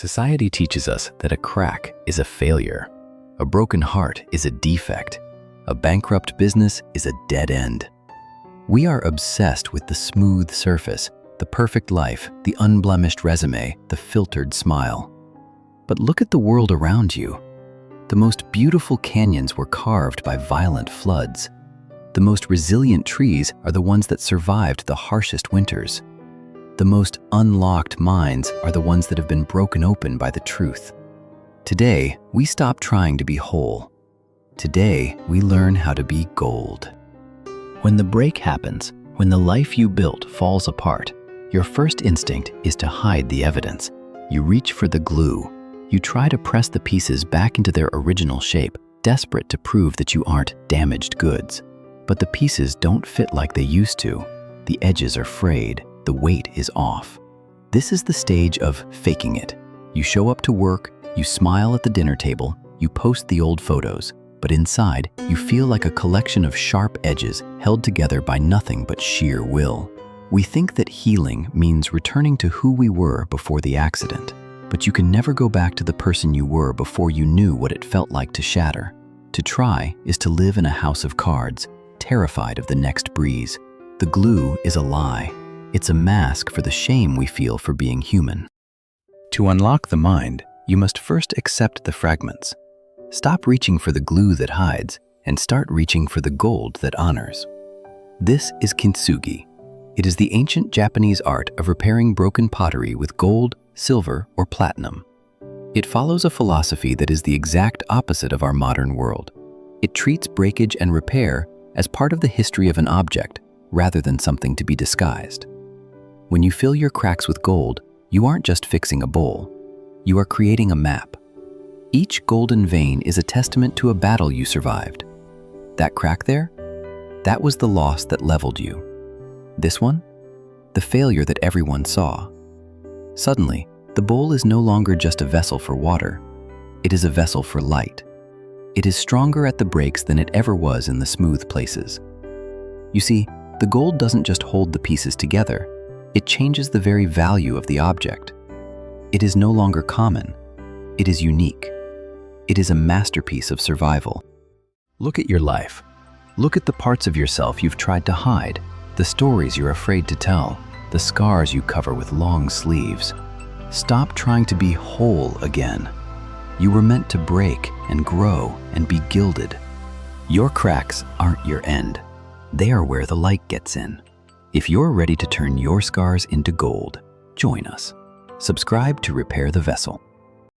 Society teaches us that a crack is a failure, a broken heart is a defect, a bankrupt business is a dead end. We are obsessed with the smooth surface, the perfect life, the unblemished resume, the filtered smile. But look at the world around you. The most beautiful canyons were carved by violent floods. The most resilient trees are the ones that survived the harshest winters. The most unlocked minds are the ones that have been broken open by the truth. Today, we stop trying to be whole. Today, we learn how to be gold. When the break happens, when the life you built falls apart, your first instinct is to hide the evidence. You reach for the glue. You try to press the pieces back into their original shape, desperate to prove that you aren't damaged goods. But the pieces don't fit like they used to. The edges are frayed. The weight is off. This is the stage of faking it. You show up to work, you smile at the dinner table, you post the old photos, but inside, you feel like a collection of sharp edges held together by nothing but sheer will. We think that healing means returning to who we were before the accident, but you can never go back to the person you were before you knew what it felt like to shatter. To try is to live in a house of cards, terrified of the next breeze. The glue is a lie. It's a mask for the shame we feel for being human. To unlock the mind, you must first accept the fragments. Stop reaching for the glue that hides and start reaching for the gold that honors. This is Kintsugi. It is the ancient Japanese art of repairing broken pottery with gold, silver, or platinum. It follows a philosophy that is the exact opposite of our modern world. It treats breakage and repair as part of the history of an object rather than something to be disguised. When you fill your cracks with gold, you aren't just fixing a bowl. You are creating a map. Each golden vein is a testament to a battle you survived. That crack there? That was the loss that leveled you. This one? The failure that everyone saw. Suddenly, the bowl is no longer just a vessel for water. It is a vessel for light. It is stronger at the breaks than it ever was in the smooth places. You see, the gold doesn't just hold the pieces together. It changes the very value of the object. It is no longer common. It is unique. It is a masterpiece of survival. Look at your life. Look at the parts of yourself you've tried to hide, the stories you're afraid to tell, the scars you cover with long sleeves. Stop trying to be whole again. You were meant to break and grow and be gilded. Your cracks aren't your end. They are where the light gets in. If you're ready to turn your scars into gold, join us. Subscribe to Repair the Vessel.